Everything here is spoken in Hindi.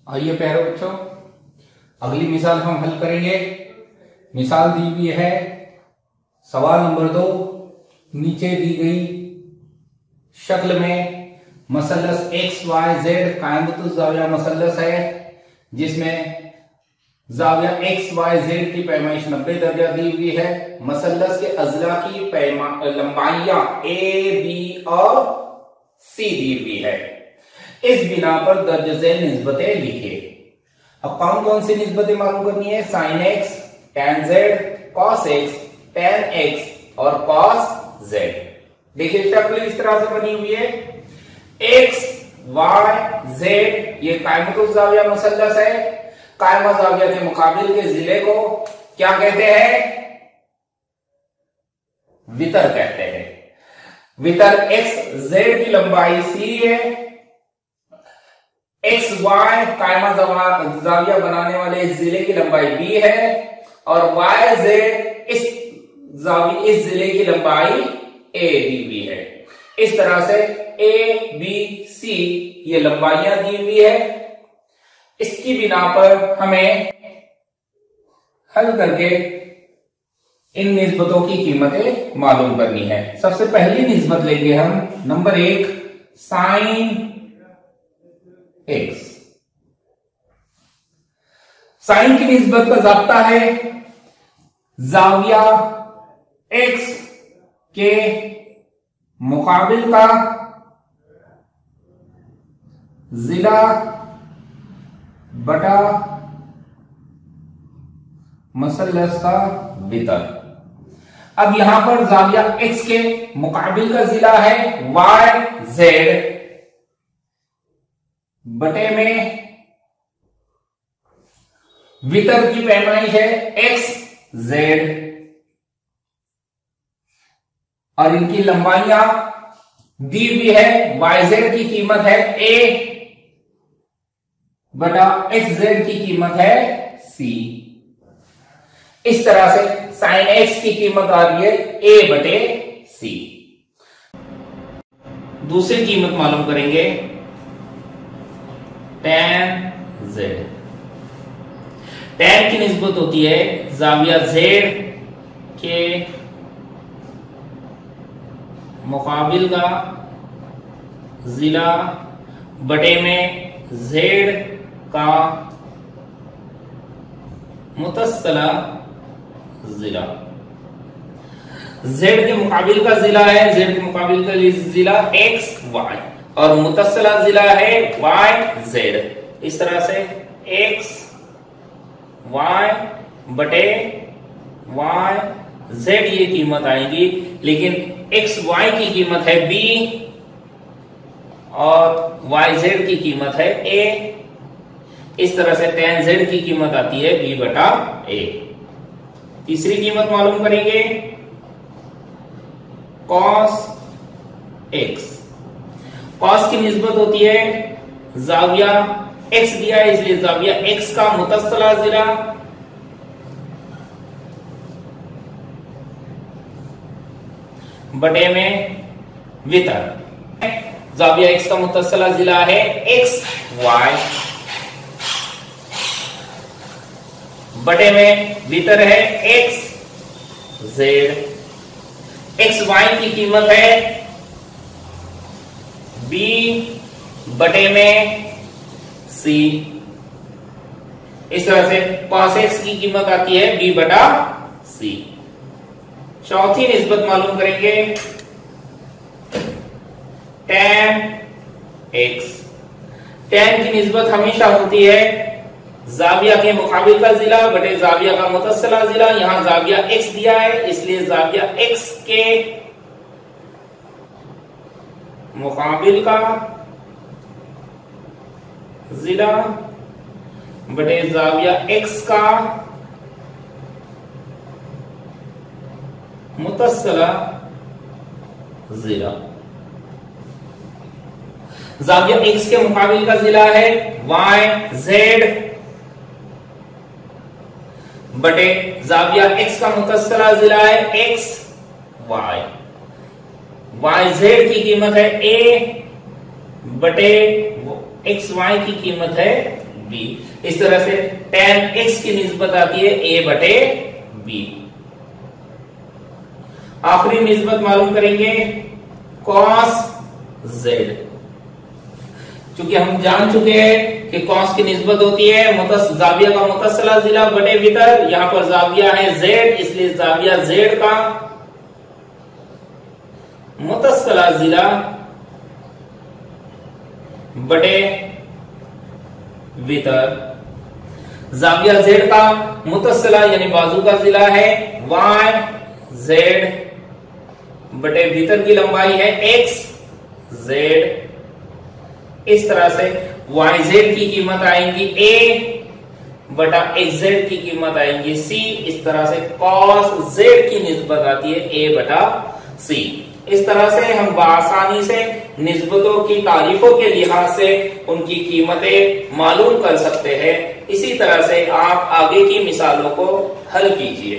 आइए प्यारे बच्चों, अगली मिसाल हम हल करेंगे। मिसाल दी हुई है सवाल नंबर 2। नीचे दी गई शक्ल में मसलस एक्स वाई जेड कायमतुज़ ज़ाविया मसलस है, जिसमें ज़ाविया एक्स वाई जेड की पैमाइश 90 दर्जा दी हुई है। मसलस के अज़ला की लंबाइयां ए बी और सी दी हुई है। इस बिना पर दर्ज झेल निस्बतें लिखिए। अब कौन कौन सी निस्बतें मालूम करनी है? Sine x, tan Z, cos x, tan x और कॉस जेड। देखिए शक्ल इस तरह से बनी हुई है। एक्स वाई जेड ये कायमतुज़ ज़ाविया मुसल्लस है। कायमा ज़ाविया के मुकाबिल के जिले को क्या कहते हैं? वितर कहते हैं। वितर एक्स जेड की लंबाई सी है। एक्स वाई कायमा ज़ाविया बनाने वाले इस जिले की लंबाई बी है और वाई जेड इस जिले की लंबाई ए दी हुई है। इस तरह से ए बी सी ये लंबाइयां दी हुई है। इसकी बिना पर हमें हल करके इन निस्बतों की कीमतें मालूम करनी है। सबसे पहली निस्बत लेंगे हम नंबर 1 साइन एक्स। साइन की निस्बत का ज़ाब्ता है ज़ाविया एक्स के मुकाबिल का जिला बटा मसलस का वितर। अब यहां पर ज़ाविया एक्स के मुकाबिल का जिला है वाई जेड बटे में वितर की पैमाइश है एक्स जेड और इनकी लंबाइयां दी हुई है। वाई जेड की कीमत है ए बटा एक्स जेड की कीमत है सी। इस तरह से साइन एक्स की कीमत आ रही है ए बटे सी। दूसरी कीमत मालूम करेंगे टैन जेड। टैन की निस्बत होती है ज़ाविया जेड के मुकाबिल का जिला बटे में जेड का मुतस्सला जिला। जेड के मुकाबिल का जिला है, जेड के मुकाबिल का जिला एक्स वाई और मुतस्सला जिला है वाई जेड। इस तरह से एक्स वाई बटे वाई जेड ये कीमत आएगी, लेकिन एक्स वाई की कीमत है बी और वाई जेड की कीमत है ए। इस तरह से टैन जेड की कीमत आती है बी बटा ए। तीसरी कीमत मालूम करेंगे कॉस एक्स। कॉस की निस्बत होती है ज़ाविया एक्स दिया है इसलिए ज़ाविया एक्स का मुतस्सला जिला बटे में वितर। ज़ाविया एक्स का मुतस्सला जिला है एक्स वाई बटे में वितर है एक्स जेड। एक्स वाई की कीमत है बी बटे में सी। इस तरह से कॉस एक्स की कीमत आती है बी बटा सी। चौथी निस्बत मालूम करेंगे टैन एक्स। टैन की निस्बत हमेशा होती है ज़ाविया के मुकाबिल का जिला बटे ज़ाविया का मुतस्सला जिला। यहां ज़ाविया एक्स दिया है इसलिए ज़ाविया एक्स के मुकाबिल का जिला बटे ज़ाविया एक्स का मुतस्सला जिला। ज़ाविया एक्स के मुकाबिल का जिला है वाई जेड बटे ज़ाविया एक्स का मुतस्सला जिला है एक्स वाई। वाई जेड की कीमत है ए बटे एक्स वाई की कीमत है बी। इस तरह से tan x की निस्बत आती है a बटे b। आखिरी निस्बत मालूम करेंगे cos z। चूंकि हम जान चुके हैं कि cos की निस्बत होती है जाविया का मुतस्सिला जिला बटे वितर, यहां पर जाविया है z, इसलिए जाविया z का मुतस्सिला जिला बटे वितर। जाविया z का मुतस्सिला यानी बाजू का जिला है y, z बटे वितर की लंबाई है x, z। इस तरह से yz की कीमत आएंगी a बटा xz की कीमत आएंगी c। इस तरह से cos z की निस्बत आती है a बटा c। इस तरह से हम आसानी से निस्बतों की तारीफों के लिहाज से उनकी कीमतें मालूम कर सकते हैं। इसी तरह से आप आगे की मिसालों को हल कीजिए।